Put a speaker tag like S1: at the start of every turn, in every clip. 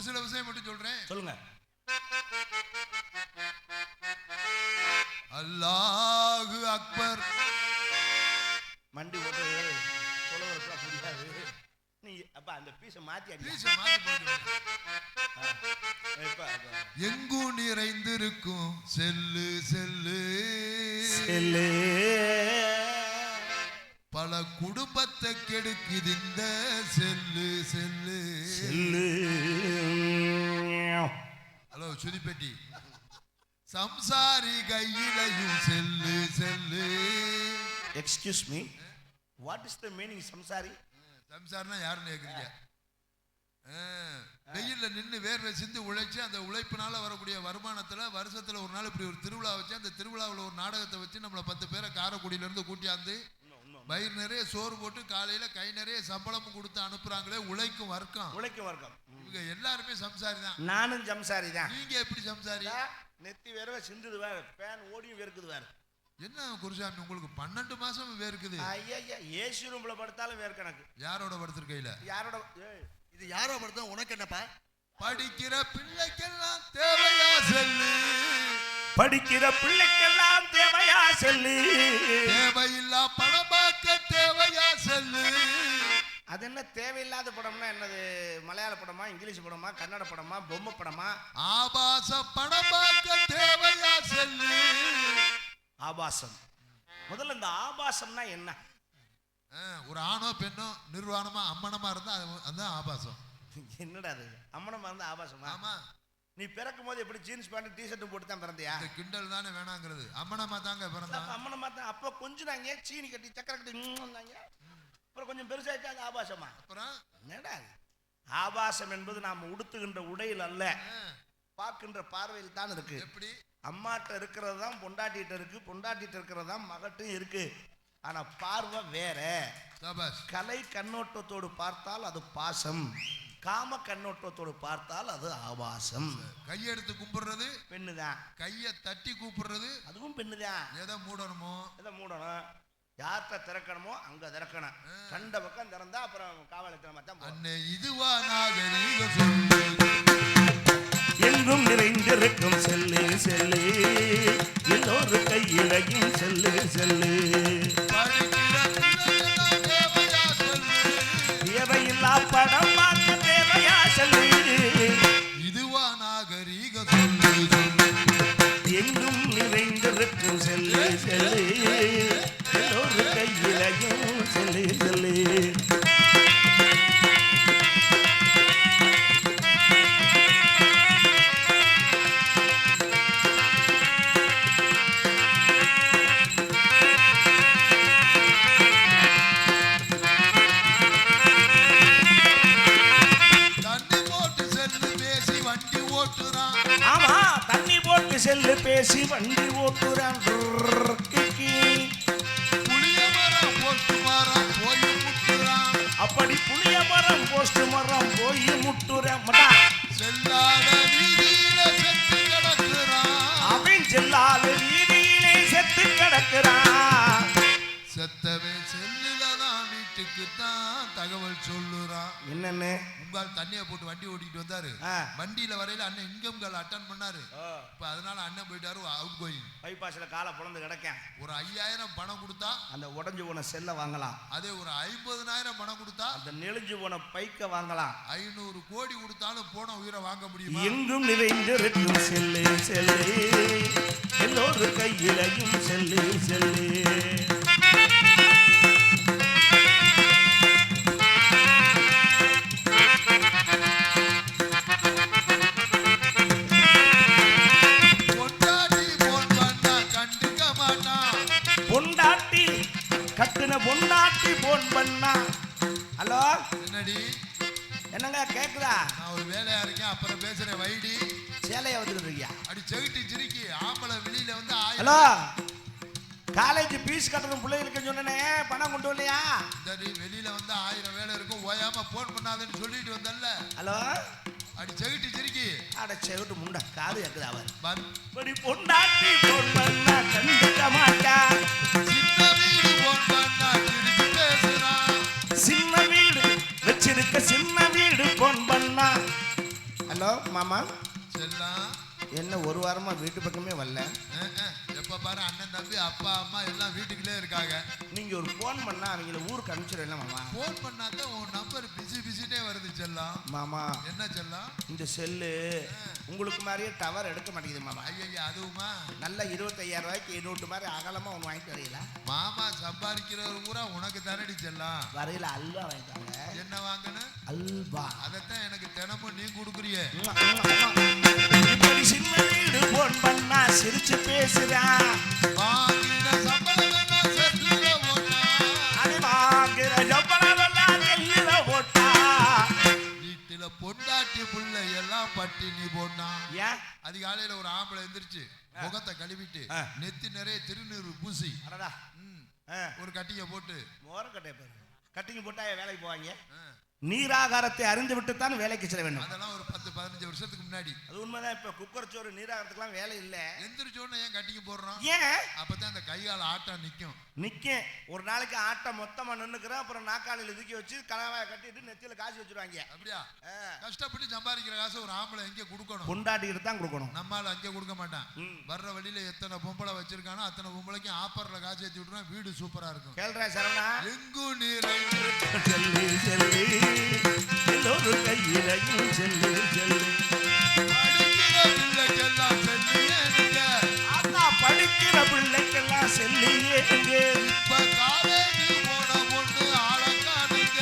S1: சில விஷயம் மட்டும் சொல்றேன்.
S2: சொல்லுங்க.
S1: அல்லாஹு அக்பர்.
S2: மண்டி ஓட்டு சொல்லுவதற்கு முடியாது. நீ அப்ப அந்த பீஸை மாத்தி அடி.
S1: எங்கும் நிறைந்திருக்கும் செல்லு செல்லு
S2: செல்லு,
S1: பல குடும்பத்தை கெடுக்குது இந்த செல்லு செல்லு
S2: செல்லு.
S1: ஹலோ சுதிப்பேட்டி, சம்சாரி கையிலையும் cell cell.
S2: Excuse me, what is the meaning சம்சாரி?
S1: சம்சாரினா யாருன்னு கேக்குறீங்க? வெயில்ல நின்று வேர்வை சிந்து உழைச்சு அந்த உழைப்பினால வரக்கூடிய வருமானத்துல வருஷத்துல ஒரு நாள் இப்படி ஒரு திருவிழா வச்சு அந்த திருவிழாவில் ஒரு நாடகத்தை வச்சு நம்மள 10 பேரை காரைக்குடியில இருந்து கூட்டியாந்து வயிறு நிறைய சோறு போட்டு காலையில கை நிறைய சம்பளமும் கொடுத்து அனுப்புறாங்களே உழைக்கும் வர்க்கம்.
S2: உழைக்கும் வர்க்கம்
S1: இவங்க எல்லாருமே சம்சாரி தான்.
S2: நானும் சம்சாரி தான்.
S1: நீங்க எப்படி சம்சாரி?
S2: நெத்தி வேர்வை சிந்துது வேற, ஃபேன் ஓடியும் வேர்க்குது வேற.
S1: என்ன குருசாமி உங்களுக்கு 12 மாசம் வேர்க்குது?
S2: ஐயா ஏசி ரூம்ல படுத்தாலும் வேர் கணக்கு.
S1: யாரோட படுத்திருக்கையில?
S2: யாரோட?
S3: இது யாரோ படுத்தா உனக்கு என்னப்பா?
S1: படிக்கிற பிள்ளைக்கெல்லாம் தேவையா செல்லு,
S2: படிக்கிற பிள்ளைக்கெல்லாம் தேவையா செல்லு,
S1: தேவையில்லா பணம் பார்க்க தேவையா செல்லு.
S2: அது என்ன தேவையில்லாத படம்னா என்னது? மலையாள படமா, இங்கிலீஷ் படமா, கன்னட படமா, பொம்மை படமா?
S1: ஆபாச பணம் பார்க்க தேவையா செல்லு.
S2: ஆபாசம். முதல்ல இந்த ஆபாசம்னா என்ன?
S1: ஒரு ஆணோ பெண்ணோ நிர்வாணமா அம்மனமா இருந்தா அதுதான் ஆபாசம்.
S2: என்னடா அது அம்மனமா இருந்தா ஆபாசமா? ஆமா. நீ பிறக்கும் போது எப்படி ஜீன்ஸ் பேண்ட் டிஷர்ட் போட்டு தான் பிறந்தியா?
S1: கிண்டல் தானே வேணாங்கிறது. அம்மனமா தாங்க பிறந்தா.
S2: அம்மனமா தான். அப்ப கொஞ்சம் நாங்க சீனி கட்டி சக்கரை கட்டி அப்புறம் கொஞ்சம் பெருசாயிட்டா அது ஆபாசமா? அப்புறம் என்னடா ஆபாசம் என்பது நாம் உடுத்துகின்ற உடையில் அல்ல, பார்க்கின்ற பார்வையில் தான் இருக்கு. எப்படி? அம்மாட்ட இருக்கிறது தான் பொண்டாட்டிட்ட இருக்கு, பொண்டாட்டிட்ட இருக்கிறது தான் மகட்டும் இருக்கு. ஆனா பார்வை வேற. கலை கண்ணோட்டத்தோடு பார்த்தால் அது பாசம், காம கண்ணோட்டத்தோடு பார்த்தால் அது ஆபாசம்.
S1: கையெடுத்து கும்பிடுறது
S2: பெண்ணுதான், கையை
S1: தட்டி கூப்பிடுறது அதுவும்
S2: பெண்ணுதான்.
S1: எதை மூடணுமோ
S2: எதை மூடணும், யார்கிட்ட திறக்கணுமோ அங்க திறக்கணும். கண்ட பக்கம் திறந்தா அப்புறம் காவலத்திரமா தான்.
S1: இதுவா நாகரீக சொல்லு,
S2: எங்கும் நிறைந்திருக்கும் செல்லு செல்லு, எல்லோரு கையிலையும் செல்லு செல்லு. தேவையில்லா படம் பார்க்க தேவையா செல்லு,
S1: இதுவா நாகரீக சொல்லு.
S2: எங்கும் நிறைந்திருக்கும் செல்லு செல்லு, எல்லோரு கையிலையும் செல்லு செல்லு. செல்லு பேசி வண்டி ஓட்டுறான். அப்படி புளிய மரம் போஸ்ட் மரம் போய் முட்டுறான். அவன் செல்லாத வீதியிலே செத்து கிடக்கிறான்.
S1: செத்தவே செல்லுலதான் வீட்டுக்கு தான் தகவல் சொல்லுறான்.
S2: என்னன்னு?
S1: உங்கால் தண்ணியை போட்டு வண்டி ஓட்டிட்டு வந்தாரு. வண்டியில வரையில அண்ணன் இன்கம் கால் அட்டன் பண்ணாரு. இப்ப அதனால அண்ணன் போயிட்டாரு அவுட் கோயிங்.
S2: பைபாஸ்ல காலை புலந்து கிடக்க.
S1: ஒரு 5000 பணம் கொடுத்தா
S2: அந்த உடஞ்சு போன செல்ல வாங்கலாம்.
S1: அதே ஒரு 50000 பணம் கொடுத்தா
S2: அந்த நெளிஞ்சு போன பைக்க வாங்கலாம்.
S1: 500 கோடி கொடுத்தாலும் போன உயிரை வாங்க முடியுமா?
S2: எங்கும் நிறைந்திருக்கும் செல்லு செல்லு, எல்லோரு கையிலையும் செல்லு செல்லு. கட்டுன பொண்டாட்டி போன் பண்ணா. ஹலோ,
S1: என்னடி?
S2: என்னங்க கேக்குதா?
S1: நான் ஒரு வேலையா இருக்கேன், அப்புறம் பேசுறேன். வைடி
S2: சேலைய வந்துட்டு இருக்கியா?
S1: அடி செவிட்டி சிரிக்கி ஆம்பளை வெளியில வந்து.
S2: ஹலோ, காலேஜ் பீஸ் கட்டணும் பிள்ளைகளுக்கு சொன்னனே, பணம் கொண்டு வரலையா?
S1: சரி, வெளியில வந்து 1000 வேலை இருக்கும், ஓயாம போன் பண்ணாதன்னு சொல்லிட்டு வந்தல்ல.
S2: ஹலோ,
S1: அடி செவிட்டி சிரிக்கி.
S2: அட செவிட்டு முண்டா காது கேக்குதா? அவர் படி பொண்டாட்டி போன் பண்ணா கண்டுக்க மாட்டா.
S1: சின்ன வீடு போன் பண்ணா சிரிச்சு பேசுறான்.
S2: சின்ன வீடு வச்சிருக்க சின்ன வீடு போன் பண்ணா. ஹலோ மாமா.
S1: செல்லம்
S2: என்ன ஒரு வாரமா வீட்டு பக்கமே வரல?
S1: எப்ப பாரு அண்ணன் தம்பி அப்பா அம்மா எல்லாம் வீட்டுக்குள்ளே இருக்காங்க.
S2: நீங்க ஒரு போன் பண்ணா அவங்கள ஊருக்கு அனுப்பிச்சிடல மாமா.
S1: போன் பண்ணாதான் உன் நம்பர் பிஸினே வருது செல்லம்.
S2: மாமா
S1: என்ன செல்லம்?
S2: இந்த செல்லு உங்களுக்கு மாதிரியே டவர் எடுக்க மாட்டேங்குது மாமா.
S1: ஐயா அதுவுமா?
S2: நல்ல 25,000 ரூபாய்க்கு நோட்டு மாதிரி அகலமா ஒன்று வாங்கிட்டு வரீங்களா?
S1: மாமா சம்பாதிக்கிறவர் பூரா உனக்கு தானடி செல்லம்.
S2: வரையில அல்வா வாங்கிட்டாங்க.
S1: என்ன வாங்கணும்?
S2: அல்வா.
S1: அதைத்தான் எனக்கு தினமும் நீ கொடுக்குறிய.
S2: இப்படி சின்ன வீடு போன் பண்ணா சிரிச்சு பேசுறா.
S1: வாங்கின சம்பளம் எல்லாம் செல்லுல ஓட்டா.
S2: அது வாங்குற சம்பளம் எல்லாம் செல்லுல ஓட்டா.
S1: வீட்டுல பொண்டாட்டி புள்ள எல்லாம் பட்டினி போனா.
S2: ஏன்?
S1: அதிகாலையில ஒரு ஆம்பளை எந்திரிச்சு முகத்தை கழுவிட்டு நெத்தி நிறைய திருநீர் பூசி ஒரு கட்டிங்க போட்டு
S2: மோரக்கட்டைய பாரு கட்டிங்க போட்டா வேலைக்கு போவாங்க. நீராகாரத்தை அறிந்து விட்டுத்தான் வேலைக்கு செல்ல வேண்டும்.
S1: அதெல்லாம் ஒரு 10-15 வருஷத்துக்கு முன்னாடி.
S2: அது உண்மைதான். இப்ப குக்கர் சோறு நீராகாரத்துக்குலாம் வேலை இல்ல.
S1: எந்திரிச்சோன்னு ஏன் கட்டிங்க போடுறோம்?
S2: ஏன்?
S1: அப்பதான் அந்த கையால ஆட்டம் நிக்கும்.
S2: ஒரு நாளைக்கு ஆட்டம் மொத்தமா நின்னுக்கிறோம். அப்புறம் நாக்காளில தூக்கி வச்சு கனவாய கட்டிட்டு நெத்தியில காசு வச்சிருவாங்க.
S1: அப்படியா? கஷ்டப்பட்டு சம்பாதிக்கிற காசு ஒரு ஆம்பளை எங்க கொடுக்கணும்?
S2: கொண்டாடிட்டு தான் கொடுக்கணும்.
S1: நம்மால அங்கே கொடுக்க மாட்டான். வர்ற வழியில எத்தனை பொம்பளை வச்சிருக்கானோ அத்தனை பொம்பளைக்கு ஆப்பர்ல காசு ஏற்றி விட்டுருவான். வீடு சூப்பரா இருக்கும்.
S2: கேள்றா சரவணா.
S1: எங்கும் நீரை
S2: செல்லி செல்லி எல்லோரும் கையிலையும் செல்லு செல்லு.
S1: படிக்கிற பிள்ளைக்கெல்லாம் செல்லியேங்க.
S2: அண்ணா படிக்கிற பிள்ளைக்கெல்லாம் செல்லியேங்க.
S1: இப்ப காலேஜ் போன பொண்ணு ஆளக்கானுங்க.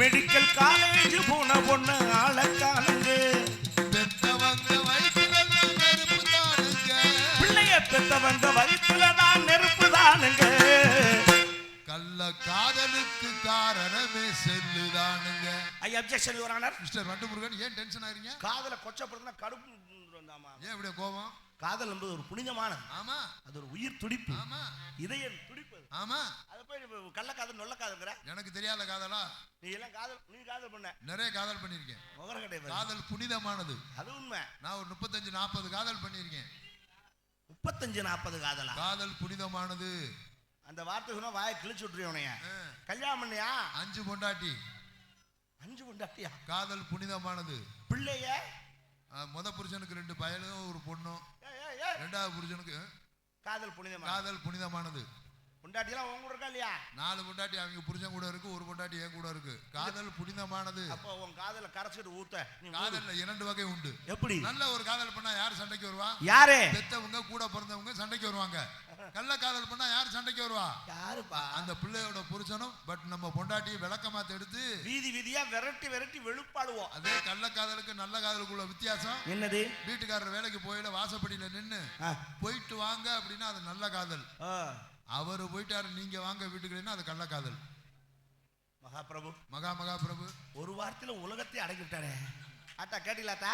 S2: மெடிக்கல் காலேஜ் போன பொண்ணு ஆளக்கானுங்க.
S1: பெத்தவங்க வயிற்றுல நெருப்பு தானுங்க.
S2: பிள்ளைய பெத்தவங்க வயிற்றுலதான் நெருப்பு தானுங்க.
S1: கள்ள காதலுக்கு காரணமே செல்லுதானுங்க.
S2: I objection your honour.
S1: Mister Vandumurugan ஏன் டென்ஷன் ஆகிறீங்க?
S2: காதலை கொச்சப்படுத்தினா கடுப்பு வந்தாமா?
S1: ஏன் இப்படி கோபம்?
S2: காதல் என்பது ஒரு புனிதமானது.
S1: ஆமா.
S2: அது ஒரு உயிர் துடிப்பு.
S1: ஆமா.
S2: இதய துடிப்பு.
S1: ஆமா.
S2: அத போய் கள்ளக்காதல் நொல்லக்காதல்ங்கற.
S1: எனக்கு தெரியாத காதலா?
S2: நீ எல்லாம் காதல் பண்ண.
S1: நிறைய காதல் பண்ணிருக்கேன்.
S2: முகரக்கட்டை பாரு.
S1: காதல் புனிதமானது.
S2: அது உண்மை.
S1: நான் ஒரு 35-40 காதல் பண்ணிருக்கேன்.
S2: 35-40 காதலா?
S1: காதல் புனிதமானது.
S2: அந்த வார்த்தை சொன்னா வாயை கிழிச்சு விட்டுருவனையா? கல்யாணம் பண்ணியா?
S1: 5 பொண்டாட்டி.
S2: 5 பொண்டாட்டியா?
S1: காதல் புனிதமானது.
S2: பிள்ளைய
S1: முத புருஷனுக்கு 2 பையனும் ஒரு பொண்ணும். ரெண்டாவது புருஷனுக்கு
S2: காதல் புனிதமானது.
S1: காதல் புனிதமானது.
S2: பொண்டாட்டி எல்லாம் உங்க கூட இருக்கா இல்லையா?
S1: 4 பொண்டாட்டி அவங்க புருஷன் கூட இருக்கு, ஒரு பொண்டாட்டி என் கூட இருக்கு. காதல் புனிதமானது.
S2: அப்போ உன் காதல கரைச்சிட்டு ஊத்த.
S1: காதல்ல 2 வகை உண்டு.
S2: எப்படி?
S1: நல்ல ஒரு காதல் பண்ணா யார் சண்டைக்கு வருவா?
S2: யாரு?
S1: பெத்தவங்க கூட பிறந்தவங்க சண்டைக்கு வருவாங்க. கள்ள காதல் பண்ணா யார் சண்டைக்கு வருவா?
S2: யாருப்பா?
S1: அந்த பிள்ளையோட புருஷனும். பட் நம்ம பொண்டாட்டியை விளக்கமாத்த எடுத்து
S2: வீதி வீதியா விரட்டி விரட்டி வெளுப்பாடுவோம்.
S1: அதே கள்ள காதலுக்கு நல்ல காதலுக்குள்ள வித்தியாசம்
S2: என்னது?
S1: வீட்டுக்காரர் வேலைக்கு போயில வாசப்படியில நின்னு போயிட்டு வாங்க அப்படின்னா அது நல்ல காதல். அவரு போயிட்டாரு நீங்க வாங்க வீட்டுக்கு, அது கள்ள காதல்.
S2: மகாபிரபு
S1: மகாபிரபு
S2: ஒரு வாரத்துல உலகத்தை அடக்கிட்டாரே. ஆட்டா கேட்டீங்களாத்தா?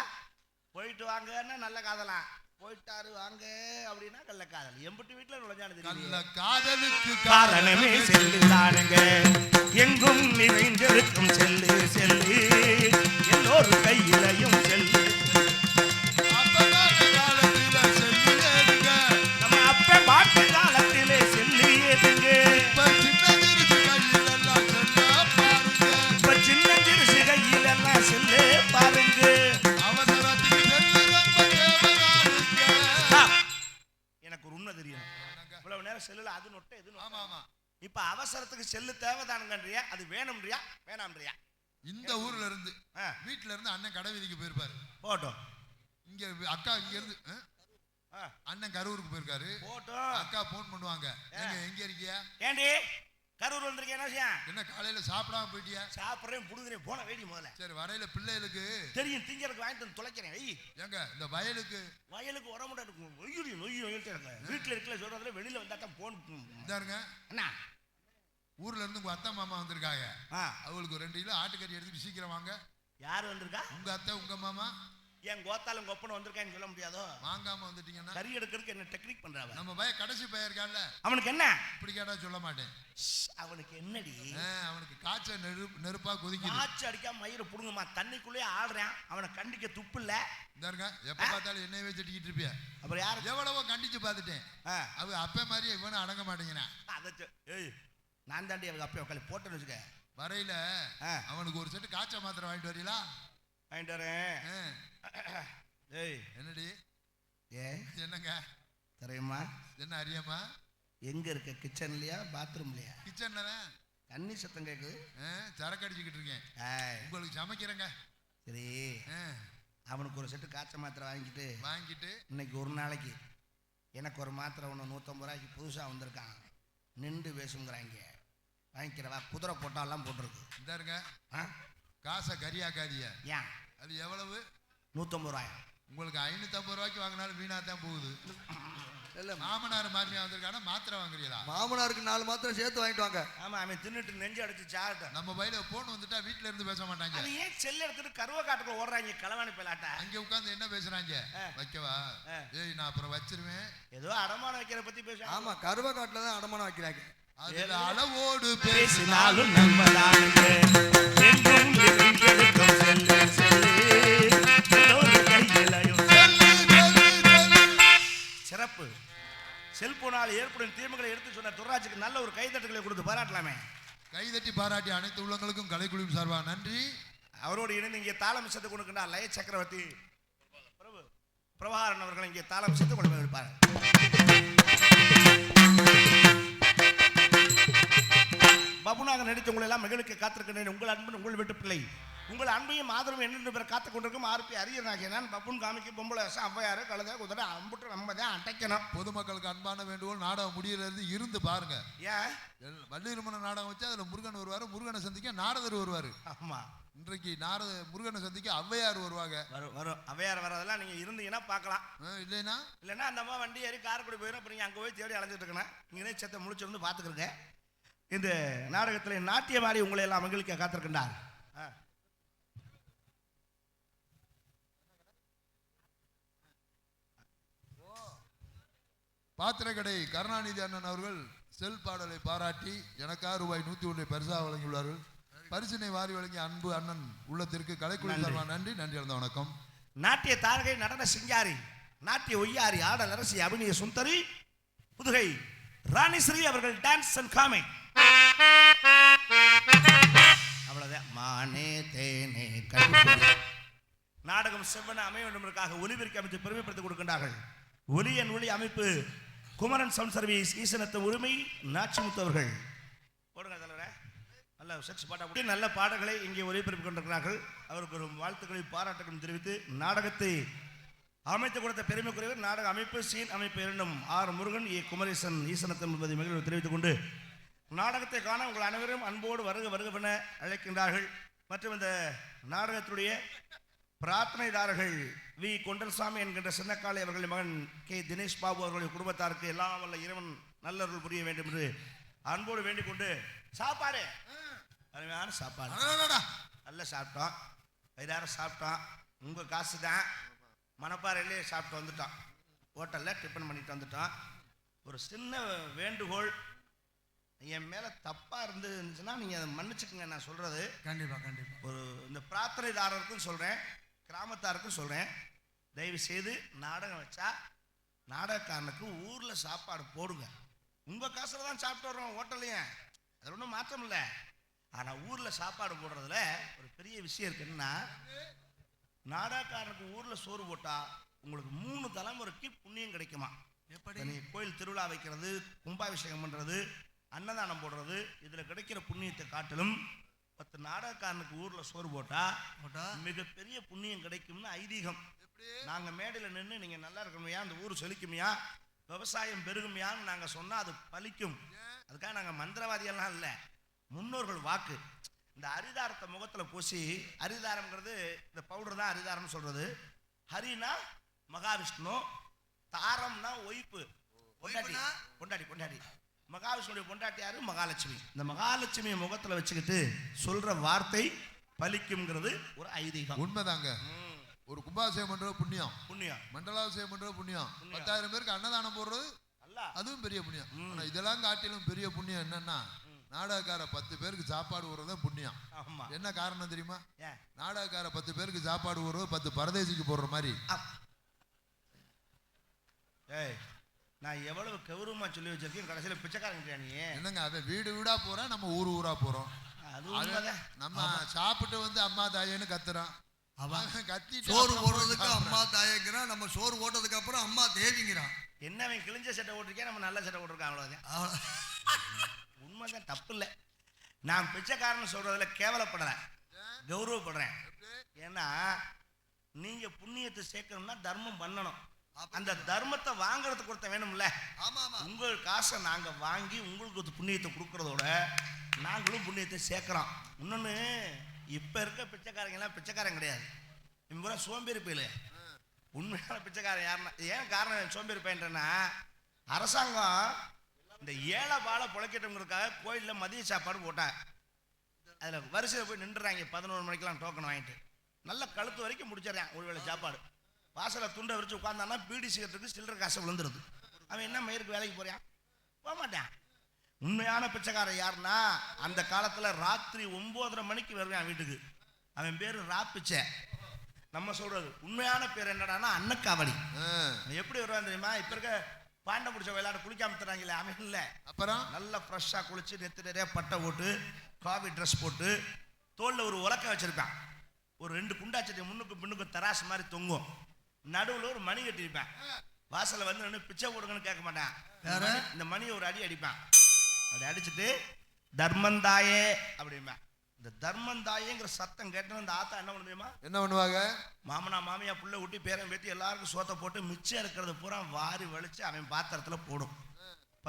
S2: போயிட்டு வாங்கன்னா நல்ல காதலா, போயிட்டாரு வாங்க அப்படின்னா கள்ள காதல். எம்பட்டு வீட்டுல நுழைஞ்சானது.
S1: கள்ள காதலுக்கு
S2: காரணமே செல்லுதானுங்க. எங்கும் நிறைந்திருக்கும் செல்லு செல்லு. எல்லோரும் கையிலையும் செல்லு. நம்ம அப்ப பாட்டு காலத்திலே செல்லு ஏதுங்க. இப்ப சின்ன சிறுசு கையில் எல்லாம் செல்லு பாருங்க. எனக்கு ஒரு உண்மை தெரியும். இவ்வளவு நேரம் செல்லுல அது நொட்ட எது. இப்ப அவசரத்துக்கு செல்லு தேவைதானுங்கன்றியா? அது வேணும்ன்றியா வேணாம்ன்றியா?
S1: இந்த ஊர்ல இருந்து வீட்டுல இருந்து அண்ணன் கடை வீதிக்கு போயிருப்பாரு.
S2: போட்டோம்.
S1: இங்க அக்கா இங்க இருந்து அண்ணன் கரூருக்கு போயிருக்காரு.
S2: போட்டோம்.
S1: அக்கா போன் பண்ணுவாங்க, எங்க இருக்கியா?
S2: ஏண்டி கரூர் வந்திருக்கேன்?
S1: என்ன காலையில சாப்பிடாம போயிட்டியா?
S2: சாப்பிட்றேன் புடுங்குறேன் போன வேடி முதல்ல.
S1: சரி வரையில பிள்ளைகளுக்கு
S2: தெரியும் திங்கறதுக்கு வாங்கிட்டு வந்து தொலைக்கிறேன்.
S1: ஏங்க இந்த வயலுக்கு
S2: வர முடியாது. வீட்டுல இருக்கல சொல்றதுல வெளியில வந்தா தான் போன்
S1: இதாருங்க.
S2: அண்ணா
S1: ஊர்ல இருந்து உங்க அத்தை மாமா வந்திருக்காங்க. அவங்களுக்கு 2 கிலோ ஆட்டுக்கறி எடுத்துட்டு சீக்கிரம் வாங்க.
S2: யாரு வந்திருக்கா?
S1: உங்க அத்தை உங்க மாமா.
S2: ஏன் கோத்தாலும் கொப்பன வந்திருக்கான்னு சொல்ல முடியாதோ? வாங்காம
S1: வந்துட்டீங்கன்னா
S2: கறி எடுக்கிறதுக்கு என்ன டெக்னிக் பண்றாங்க?
S1: நம்ம பையன் கடைசி பையன் இருக்கான்ல,
S2: அவனுக்கு என்ன
S1: இப்படி கேட்டா சொல்ல மாட்டேன்.
S2: அவனுக்கு என்னடி?
S1: அவனுக்கு காய்ச்ச நெருப்பா கொதிக்குது.
S2: காய்ச்ச அடிக்காம மயிரை புடுங்கம்மா. தண்ணிக்குள்ளேயே ஆடுறான். அவனை கண்டிக்க துப்பு இல்ல.
S1: இந்தாருங்க, எப்ப பார்த்தாலும் என்னையவே திட்டிக்கிட்டு இருப்பிய.
S2: அப்புறம் யாரு?
S1: எவ்வளவோ கண்டிச்சு பார்த்துட்டேன். அவ அப்ப மாதிரியே இவனும் அடங்க மாட்டேங்கிறான்.
S2: ஏய் நான் தாண்டி அவங்க அப்பா உட்காந்து போட்டேன்னு வச்சுக்க.
S1: வரையில அவனுக்கு ஒரு செட்டு காய்ச்ச மாத்திரை வாங்கிட்டு வரீங்களா?
S2: வாங்கிட்டு வரேன்.
S1: என்னங்க
S2: தெரியுமா?
S1: என்ன அறியாமா?
S2: எங்க இருக்க? கிச்சன்லயா பாத்ரூம்லயா?
S1: கிச்சன்ல
S2: தண்ணி சத்தம் கேக்குது.
S1: சரக்கு அடிச்சுக்கிட்டு இருக்கேன். உங்களுக்கு சமைக்கிறேங்க.
S2: சரி, அவனுக்கு ஒரு செட்டு காய்ச்ச மாத்திரை வாங்கிட்டு இன்னைக்கு ஒரு நாளைக்கு எனக்கு ஒரு மாத்திரை ஒன்று 150 ரூபாய்க்கு புதுசாக வந்திருக்கான். நின்று பேசுங்கிறாங்க. வாங்கிக்கிறவா? குதிரை போட்டாலாம் போட்டிருக்கு.
S1: இந்தாருங்க, காசை கரியாக்காதிய.
S2: ஏன்?
S1: அது எவ்வளவு?
S2: 150 ரூபாயா?
S1: உங்களுக்கு 550 ரூபாய்க்கு வாங்கினாலும் வீணா தான் போகுது.
S3: இல்ல,
S1: மாமனார் மாமியா வந்திருக்கானா மாத்திரை வாங்குறீங்களா?
S3: மாமனாருக்கு 4 மாத்திரை சேர்த்து வாங்கிட்டு வாங்க.
S2: ஆமா, அவன் தின்னுட்டு நெஞ்சு அடிச்சு சாப்பிட்டான்.
S1: நம்ம பையில போன் வந்துட்டா வீட்டுல இருந்து பேச மாட்டாங்க.
S2: அது ஏன் செல்ல எடுத்துட்டு கருவ காட்டுக்குள்ள ஓடுறாங்க களவாணி பேலாட்டா?
S1: அங்க உட்கார்ந்து என்ன பேசுறாங்க? வைக்கவா? ஏய், நான் அப்புறம் வச்சிருவேன்.
S2: ஏதோ அடமானம் வைக்கிற பத்தி பேச.
S3: ஆமா, கருவக்காட்டுல தான் அடமானம் வைக்கிறாங்க.
S1: அதுல அளவோடு
S2: பேசினாலும் நம்பலாங்க. சிறப்பு. செல்போனால் ஏற்படும் தீமைகளை எடுத்து சொன்ன துர்ராஜுக்கு நல்ல ஒரு கைதட்டுகளை கொடுத்து பாராட்டலாமே.
S1: கைதட்டி பாராட்டி அனைத்து உள்ளங்களுக்கும் கலைக்குழுவின் சார்பா நன்றி.
S2: அவரோடு இணைந்து இங்கே தாளம் இசைத்து கொடுக்கின்றார் லய சக்கரவர்த்தி பிரபாகரன் அவர்கள் இங்கே தாளம் இசைத்து கொண்டு வைப்பார். பபுனாக நடித்து உங்களை எல்லாம் மகிழ்ச்சி காத்திருக்கின்றேன். உங்கள் அன்பு உங்கள் வீட்டு பிள்ளை, உங்கள் அன்பையும் ஆதரவும் என்னென்று பேர் காத்துக் கொண்டிருக்கும் ஆர்பி அரியனாகிய நான் பப்புன் காமிக்கு பொம்பளை ஔவையாரு கழுத குதிரை அம்புட்டு நம்ம தான் அடைக்கணும்.
S1: பொதுமக்களுக்கு அன்பான வேண்டுகோள், நாடகம் முடியறது இருந்து பாருங்க.
S2: ஏன்?
S1: வள்ளிருமன நாடகம் வச்சு அதுல முருகன் வருவாரு, முருகனை சந்திக்க நாரதர் வருவாரு.
S2: ஆமா,
S1: இன்றைக்கு முருகனை சந்திக்க ஔவையார் வருவாங்க.
S2: வரும் ஔவையார் வரதெல்லாம் நீங்க இருந்தீங்கன்னா பார்க்கலாம். இல்லைன்னா அந்த அம்மா வண்டி ஏறி காரைக்குடி போயிடும். அப்புறம் நீங்க அங்கே போய் தேடி அலைஞ்சிட்டு இருக்கணும். நீங்களே சத்த முடிச்சிருந்து பார்த்துக்கிறங்க. இந்த நாடகத்தில் நாட்டியமாடி உங்களை எல்லாம் மகிழ்ச்சியாக காத்திருக்கின்றார்.
S1: பாத்திரக்கடை கருணாநிதி அண்ணன் அவர்கள் செல் பாடலை பாராட்டி எனக்காக ரூபாய் 101 பரிசா வழங்கியுள்ளார்கள். பரிசினை வாரி வழங்கிய அன்பு அண்ணன் உள்ளத்திற்கு கலைக்குழு சார்பாக நன்றி. நன்றி இழந்த வணக்கம்.
S2: நாட்டிய தாரகை, நடன சிங்காரி, நாட்டிய ஒய்யாரி, ஆடல் அரசி, அபிநய சுந்தரி, புதுகை ராணிஸ்ரீ அவர்கள் டான்ஸ் அண்ட் காமெடி. அவ்வளவுதான். மானே தேனே நாடகம் செவ்வன அமைய வேண்டுமென்றாக ஒலிபெருக்கி அமைத்து பெருமைப்படுத்திக் கொடுக்கின்றார்கள். ஒலியன் ஒளி அமைப்பு குமரன் சவுண்ட் சர்வீஸ், ஈசனத்த உரிமை நாச்சிமுத்து அவர்கள். போடுங்க தலைவரே, நல்ல செக்ஸ் பாட்டா நல்ல பாடல்களை இங்கே ஒலிபெருப்பிக் கொண்டிருக்கிறார்கள். அவருக்கு ஒரு வாழ்த்துக்களை பாராட்டுகளும் தெரிவித்து நாடகத்தை அமைத்து கொடுத்த பெருமைக்குரியவர் நாடக அமைப்பு சீன் அமைப்பு இரண்டும் ஆர் முருகன், ஏ குமரேசன், ஈசனத்தம் என்பதை மகிழ்வு தெரிவித்துக் கொண்டு நாடகத்தை காண உங்கள் அனைவரும் அன்போடு வருக வருகவென அழைக்கின்றார்கள். மற்றும் இந்த நாடகத்துடைய பிரார்த்தனைதாரர்கள் வி கொண்டல்சாமி என்கின்ற சின்னக்காளி அவர்களின் மகன் கே தினேஷ் பாபு அவர்களுடைய குடும்பத்தாருக்கு எல்லாம் வல்ல இறைவன் நல்லருள் புரிய வேண்டும் என்று அன்போடு வேண்டிக் கொண்டு சாப்பாடு, அருமையான சாப்பாடு, நல்லா சாப்பிட்டோம், வயிறார சாப்பிட்டோம். உங்கள் காசு தான், மணப்பாறையிலே சாப்பிட்டு வந்துட்டோம், ஹோட்டலில் டிஃபன் பண்ணிட்டு வந்துட்டோம். ஒரு சின்ன வேண்டுகோள், என் மேலே தப்பாக இருந்துச்சுன்னா நீங்கள் அதை மன்னிச்சுக்குங்க. நான் சொல்கிறது
S3: கண்டிப்பாக
S2: ஒரு இந்த பிரார்த்தனைதாரருக்கும் சொல்கிறேன், கிராமத்தாருக்கும் சொல்கிறேன், தயவு செய்து நாடகம் வச்சா நாடகக்காரனுக்கு ஊரில் சாப்பாடு போடுங்க. உங்கள் காசில் தான் சாப்பிட்டு வர்றோம் ஹோட்டல்லையும், அது ஒன்றும் மாற்றம் இல்லை. ஆனால் ஊரில் சாப்பாடு போடுறதுல ஒரு பெரிய விஷயம் இருக்குன்னா, நாடகக்காரனுக்கு ஊரில் சோறு போட்டால் உங்களுக்கு 3 தலைமுறைக்கு புண்ணியம் கிடைக்குமா. எப்படி? நீ கோயில் திருவிழா வைக்கிறது, கும்பாபிஷேகம் பண்ணுறது, அன்னதானம் போடுறது, இதில் கிடைக்கிற புண்ணியத்தை காட்டிலும் 10 நாடகக்காரனுக்கு ஊரில் சோறு போட்டா மிகப்பெரிய புண்ணியம் கிடைக்கும்னு ஐதீகம். நாங்கள் மேடையில் நின்று நீங்கள் நல்லா இருக்கணுமையா, அந்த ஊர் செழிக்குமையா, விவசாயம் பெருகுமையான்னு நாங்கள் சொன்னால் அது பலிக்கும். அதுக்காக நாங்கள் மந்திரவாதியெல்லாம் இல்லை, முன்னோர்கள் வாக்கு. இந்த அரிதாரத்தை முகத்தில் பூசி, அரிதாரம்ங்கிறது இந்த பவுடர் தான் அரிதாரம்னு சொல்கிறது. ஹரினா மகாவிஷ்ணு, தாரம்னா ஒய்ப்பு, பொண்டாட்டி பொண்டாட்டி பொண்டாட்டி. மகாவிஷ்ணுடைய பொண்டாட்டி யாரு? மகாலட்சுமி. இந்த மகாலட்சுமியை முகத்தில் வச்சுக்கிட்டு சொல்ற வார்த்தை பலிக்கும்ங்கிறது ஒரு ஐதீகம்.
S1: உண்மைதாங்க. ஒரு கும்பாபிஷேகம் பண்றது புண்ணியம், மண்டலாபிஷேகம் பண்றது புண்ணியம், 10,000 பேருக்கு அன்னதானம் போடுறது அதுவும் பெரிய புண்ணியம். ஆனா இதெல்லாம் காட்டிலும் பெரிய புண்ணியம் என்னன்னா, நாடகக்கார 10 பேருக்கு சாப்பாடு போடுறது புண்ணியம். என்ன காரணம் தெரியுமா? நாடகக்கார 10 பேருக்கு சாப்பாடு போடுறது 10 பரதேசிக்கு போடுற மாதிரி.
S2: நான் எவ்வளவு கௌரவமா சொல்லி வச்சிருக்கேன், கடைசியில் பிச்சைக்காரங்க நீ
S1: என்னங்க? அதை வீடு வீடா போறோம், நம்ம ஊரா போறோம். நம்ம சாப்பிட்டு வந்து அம்மா தாயேன்னு கத்துறோம்.
S3: கத்தி சோறு போடுறதுக்கு அம்மா தாயங்கிறான், நம்ம சோறு ஓட்டதுக்கு அப்புறம் அம்மா தேவிங்கிறான்.
S2: என்ன அவன் கிழிஞ்ச சட்டை ஓட்டிருக்கேன், நம்ம நல்ல சட்டை ஓட்டிருக்கான், அவ்வளோதான். உண்மைதான், தப்பு இல்லை. நான் பிச்சைக்காரன்னு சொல்றதுல கேவலப்படுறேன், கௌரவப்படுறேன். ஏன்னா நீங்க புண்ணியத்தை சேர்க்கணும்னா தர்மம் பண்ணணும். அந்த தர்மத்தை வாங்குறதுக்கு கொடுத்த வேணும்ல. உங்கள் காசை நாங்க வாங்கி உங்களுக்கு புண்ணியத்தை கொடுக்கறதோட நாங்களும் புண்ணியத்தை சேர்க்கிறோம். இன்னொன்னு, இப்ப இருக்க பிச்சைக்காரங்க எல்லாம் பிச்சைக்காரன் கிடையாது, இவங்க சோம்பேறி பயில. உண்மையான பிச்சைக்காரன் யாருன்னா, ஏன் காரணம் சோம்பேறி பயின்றேன்னா, அரசாங்கம் இந்த ஏழை பாலை பிழைக்கட்டுங்கிறதுக்காக கோயிலில் மதிய சாப்பாடு போட்டாங்க. அதில் வரிசையில் போய் நின்றுறாங்க 11 மணிக்கெல்லாம் டோக்கன் வாங்கிட்டு. நல்ல கழுத்து வரைக்கும் முடிச்சிடறான் ஒரு வேளை சாப்பாடு. வாசலை துண்டை விரிச்சு உட்காந்தான்னா பீடி சிகரெட்டுக்கு சில்லற காசை விழுந்துருது. அவன் என்ன மயிருக்கு வேலைக்கு போறான்? போக மாட்டான். உண்மையான பிச்சைக்காரன் யாருன்னா, அந்த காலத்தில் ராத்திரி 9:30 மணிக்கு வருவான் வீட்டுக்கு. அவன் பேர் ராப்பிச்சை. நம்ம சொல்றது உண்மையான பேர் என்னடான்னா அன்னக்காவடி. எப்படி வருவான் தெரியுமா? இப்ப இருக்க பாண்டை பிடிச்ச விளையாட குளிக்காம தராங்களே, அவன் இல்லை. அப்புறம் நல்லா ஃப்ரெஷ்ஷாக குளிச்சு நெத்து நிறைய பட்டை போட்டு காவி ட்ரெஸ் போட்டு தோளில் ஒரு உலக்க வச்சிருப்பான். ஒரு 2 குண்டாச்சட்டி முன்னுக்கு பின்னுக்கு தராசு மாதிரி தொங்கும். நடுவில் ஒரு மணி கட்டியிருப்பேன். வாசலில் வந்து நின்று பிச்சை போடுங்கன்னு கேட்க மாட்டான். இந்த மணியை ஒரு அடி அடிப்பான். அப்படி அடிச்சுட்டு தர்மந்தாயே அப்படிம்பேன். இந்த தர்மந்தாயேங்கிற சத்தம் கேட்டு அந்த ஆத்தா என்ன பண்ணுமா,
S1: என்ன பண்ணுவாங்க?
S2: மாமனா மாமியா புள்ள ஊட்டி பேரன் பேத்தி எல்லாருக்கும் சோத்தை போட்டு மிச்சம் இருக்கிறத பூரா வாரி வலிச்சு அவன் பாத்திரத்துல போடும்.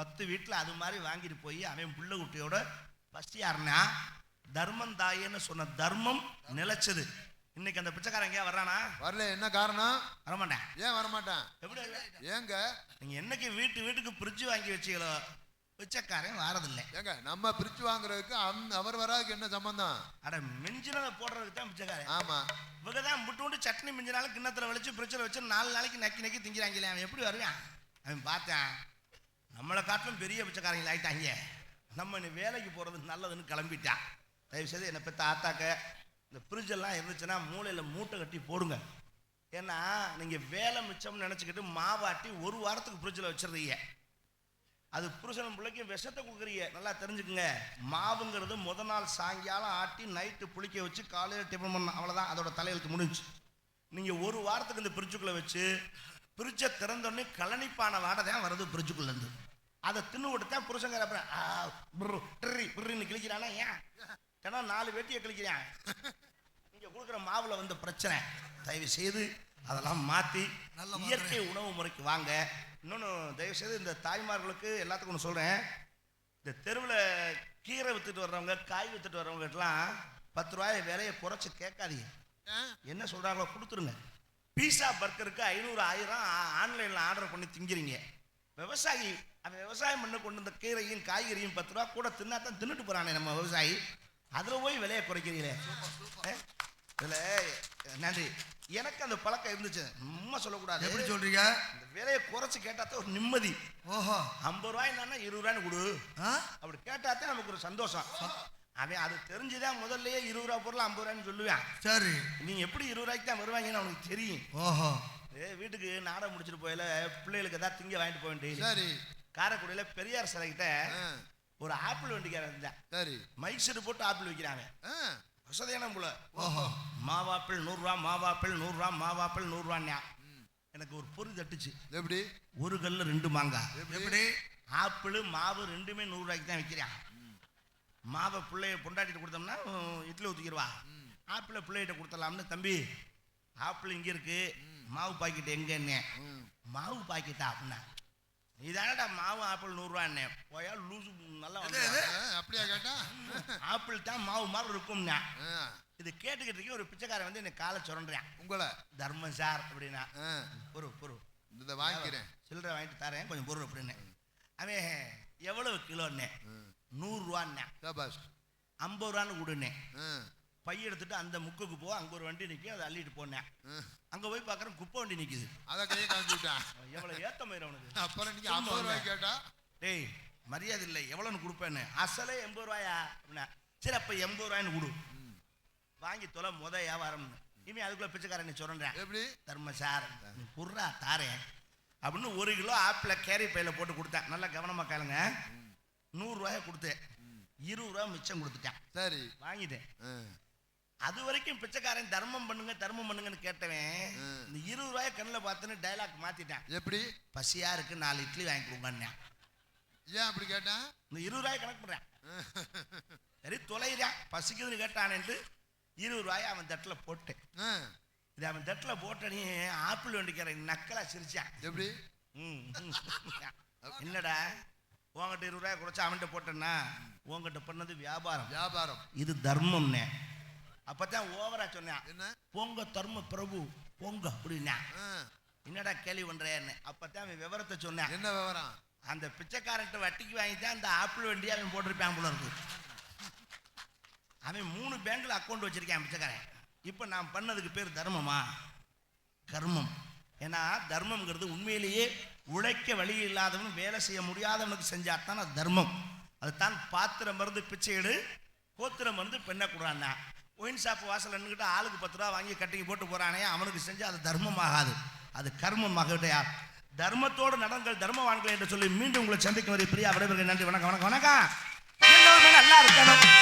S2: 10 வீட்டில் அது மாதிரி வாங்கிட்டு போய் அவன் புள்ள குட்டியோட பசியாருனா தர்மந்தாயேன்னு சொன்ன தர்மம் நிலைச்சது. இன்னைக்கு அந்த பிச்சைக்காரன் எங்கேயா வர்றானா?
S1: வரல. என்ன காரணம்?
S2: வரமாட்டேன்.
S1: ஏன் வரமாட்டேன்?
S2: எப்படி
S1: ஏங்க?
S2: நீங்க என்னைக்கு வீட்டுக்கு பிரிட்ஜ் வாங்கி வச்சீங்களோ பிச்சைக்காரன் வாரதில்லை.
S1: ஏங்க நம்ம பிரிட்ஜ் வாங்குறதுக்கு அவர் வராதுக்கு என்ன சம்பந்தம்?
S2: அட மிஞ்சினதை போடுறதுக்கு தான் பிச்சைக்காரன்.
S1: ஆமா,
S2: இவங்க தான் விட்டு சட்னி மிஞ்சினாலும் கிண்ணத்துல வலிச்சு பிரிட்ஜில் வச்சு 4 நாளைக்கு நக்கி திங்கிறாங்களே. அவன் எப்படி வருவான்? அவன் பார்த்தேன் நம்மளை காட்டிலும் பெரிய பிச்சைக்காரங்க ஆயிட்டாங்க. நம்ம நீ வேலைக்கு போறது நல்லதுன்னு கிளம்பிட்டான். தயவு செய்து என்னை பெற்ற ஆத்தாக்க இந்த ஃப்ரிட்ஜெல்லாம் இருந்துச்சுன்னா மூளையில் மூட்டை கட்டி போடுங்க. ஏன்னா நீங்கள் வேலை மிச்சம்னு நினச்சிக்கிட்டு மாவாட்டி 1 வாரத்துக்கு ஃப்ரிட்ஜில் வச்சிடுறீங்க. அது புருஷன் பிள்ளைக்கு விஷத்தை கொடுக்குறீங்க. நல்லா தெரிஞ்சுக்குங்க. மாவுங்கிறது முதல் நாள் சாயங்காலம் ஆட்டி நைட்டு புளிக்க வச்சு காலையில் டிஃபன் பண்ண, அவ்வளோதான், அதோட தலையெழுத்து முடிஞ்சு. நீங்கள் 1 வாரத்துக்கு இந்த ஃப்ரிட்ஜுக்குள்ளே வச்சு ஃப்ரிட்ஜை திறந்தோடனே கலனிப்பான வாடை தான் வருது ஃப்ரிட்ஜுக்குள்ளேருந்து. அதை தின்னு விட்டு தான் புருஷங்கிற பிரின்னு கிழிக்கிறானா? ஏன் ஏன்னா 4 வேட்டியை கிழிக்கிறான். நீங்கள் கொடுக்குற மாவில் வந்த பிரச்சனை. தயவு செய்து அதெல்லாம் மாற்றி இயற்கை உணவு முறைக்கு வாங்க. இன்னொன்று தயவு செய்து இந்த தாய்மார்களுக்கு எல்லாத்துக்கும் ஒன்று சொல்கிறேன். இந்த தெருவில் கீரை விற்றுட்டு வர்றவங்க, காய் விற்றுட்டு வர்றவங்கலாம் 10 ரூபாய் விலையை குறைச்சி கேட்காதீங்க. என்ன சொல்கிறாங்களோ கொடுத்துருங்க. பீஸா பர்கருக்கு 500 1000 ஆன்லைனில் ஆர்டர் பண்ணி திங்கிறீங்க. விவசாயி அவன் விவசாயம் பண்ண கொண்டு இந்த கீரையும் காய்கறியும் 10 ரூபா கூட தின்னா தான் தின்னுட்டு போகிறானே நம்ம விவசாயி. அதில் போய் விலையை குறைக்கிறீங்களே. இதில் நன்றி. எனக்கு அந்த பழக்கம் இருந்துச்சு. சும்மா சொல்லக்கூடாது.
S3: எப்படி சொல்றீங்க?
S2: இந்த விலையை குறைச்சி கேட்டாத்தான் ஒரு நிம்மதி.
S3: ஓஹோ,
S2: 50 ரூபாய்னா 20 ரூபான்னு கொடு அப்படி கேட்டாத்தான் நமக்கு ஒரு சந்தோஷம். அவன் அது தெரிஞ்சுதான் முதல்லயே 20 ரூபா பொருள் 50 ரூபான்னு சொல்லுவேன்.
S3: சரி,
S2: நீங்க எப்படி 20 ரூபாய்க்கு தான் வருவாங்கன்னு அவனுக்கு தெரியும்.
S3: ஓஹோ,
S2: வீட்டுக்கு நாடகம் முடிச்சுட்டு போயில பிள்ளைகளுக்கு ஏதாவது திங்க வாங்கிட்டு போக வேண்டிய.
S1: சரி,
S2: காரைக்குடியில பெரியார் சிலைக்கிட்ட ஒரு ஆப்பிள் வண்டிக்காரன் இருந்தான். சரி, மைக் செட் போட்டு ஆப்பிள் விற்கிறாங்க. வசதியான போல. மாவாப்பிள் 100 ரூபா, மாவாப்பிள் 100 ரூபா, மாவாப்பிள் 100 ரூபான்னா எனக்கு ஒரு பொறி தட்டுச்சு. எப்படி? ஒரு கல்ல 2 மாங்காய். எப்படி? ஆப்பிள் மாவு ரெண்டுமே 100 ரூபாய்க்கு தான் விற்கிறான். மாவை பிள்ளைய பொண்டாட்டிட்டு கொடுத்தோம்னா இட்லி ஊற்றிக்கிடுவா. ஆப்பிளை பிள்ளைகிட்ட கொடுத்துடலாம்னு, தம்பி ஆப்பிள் இங்கே இருக்கு, மாவு பாக்கெட் எங்கன்னு. மாவு பாக்கெட்டா அப்படின்னா, நீ தானடா மாவு ஆப்பிள் 100 ரூபான்னு போயா லூசு. நல்லா
S1: அப்படியா கேட்டா?
S2: ஆப்பிள் தான் மாவு மாதிரி இருக்கும்னா. இது கேட்டுக்கிட்டு ஒரு பிச்சைக்காரன் வந்து எனக்கு காலை சுரண்டுறான். உங்களை தர்மம் சார் அப்படின்னா, பொருள்
S1: இதை வாங்கிக்கிறேன்,
S2: சில்லறை வாங்கிட்டு தரேன் கொஞ்சம் பொருள் அப்படின்னு. அவன் எவ்வளவு கிலோன்னு? 100 ரூபான்னு. 50 ரூபான்னு கொடுன்னேன். பைய எடுத்துட்டு அந்த முக்குக்கு போ, அங்க ஒரு வண்டி நிற்கும், அதை அள்ளிட்டு போனேன். அங்க போய் பாக்குறேன் குப்பை வண்டி நிக்குது. அதை கையை காமிச்சுட்டான். எவ்வளவு ஏத்த மயிர அவனுக்கு. அப்புறம் நீங்க 50 ரூபாய் கேட்டா, டேய் மரியாதை இல்லை, எவ்வளவுன்னு கொடுப்பேன்னு. அசலே 80 ரூபாயா அப்படின்னா, சரி அப்ப 80 ரூபாய்னு கொடு, வாங்கி தொலை முத வியாபாரம்னு. இனிமே அதுக்குள்ள பிச்சைக்காரன் சொல்றேன். எப்படி? தர்ம சார் புர்ரா தாரேன் அப்படின்னு 1 கிலோ ஆப்பிள கேரி பையில போட்டு கொடுத்தேன். நல்லா கவனமா கேளுங்க. 100 ரூபாய கொடுத்தேன், 20 ரூபாய் மிச்சம் கொடுத்துட்டேன். சரி, வாங்கிட்டேன். அது வரைக்கும் பிச்சைக்காரன் தர்மம் பண்ணுங்கன்னு கேட்டவன் இந்த 20 ரூபாய் ரூபாயை கண்ணில் பார்த்துன்னு டைலாக் மாத்திட்டேன்.
S1: எப்படி?
S2: பசியா இருக்கு 4 இட்லி வாங்கி கொடுங்கன்னு.
S1: ஏன் அப்படி கேட்டேன்?
S2: இந்த 20 ரூபாய் கணக்கு பண்றேன். சரி தொலைறேன், பசிக்குதுன்னு கேட்டானேன்ட்டு 20 ரூபாயை அவன் தட்டில் போட்டேன். இது அவன் தட்டில் போட்டனே ஆப்பிள் வண்டிக்கிற நக்கலா சிரிச்சான்.
S1: எப்படி?
S2: என்னடா உங்ககிட்ட 20 ரூபாய் குறைச்சா அவன்கிட்ட போட்டேன்னா உங்ககிட்ட பண்ணது வியாபாரம்.
S1: வியாபாரம்
S2: இது தர்மம்னே. அப்பதான் ஓவரா சொன்னேன்.
S1: என்ன?
S2: பொங்க தர்ம பிரபு பொங்க அப்படின்னா. என்னடா கேள்வி பண்றேன்னு அப்பதான் அவன் விவரத்தை சொன்னேன்.
S1: என்ன விவரம்? அந்த
S2: பிச்சைக்காரன்ட்ட வட்டிக்கு வாங்கிட்டான் அந்த ஆப்பிள் வண்டியை அவன் போட்டிருப்பான் போல இருக்கு. அவன் 3 பேங்க்ல அக்கௌண்ட் வச்சிருக்கான் பிச்சைக்காரன். இப்போ நான் பண்ணதுக்கு பேர் தர்மமா? கர்மம். ஏன்னா தர்மம்ங்கிறது உண்மையிலேயே உழைக்க வழி இல்லாதவன் வேலை செய்ய முடியாதவனுக்கு செஞ்சாத்தான் அது தர்மம். அதுதான் பாத்திரம் மருந்து பிச்சை எடு, கோத்திரம் மருந்து பெண்ணை கூடாண்ணா. ஒயின் ஷாப் வாசல் நின்றுக்கிட்டு ஆளுக்கு 10 ரூபா வாங்கி கட்டிக்கு போட்டு போறானே அவனுக்கு செஞ்சு அது தர்மமாகாது, அது கர்மமாகட்டையா. தர்மத்தோடு நடங்கள் தர்மவான்கள் என்று சொல்லி மீண்டும் உங்களை சந்திக்கும் வரை பிரியா விடைபெறுகிறேன். நன்றி, வணக்கம் வணக்கம் வணக்கம். நல்லா இருக்கணும்.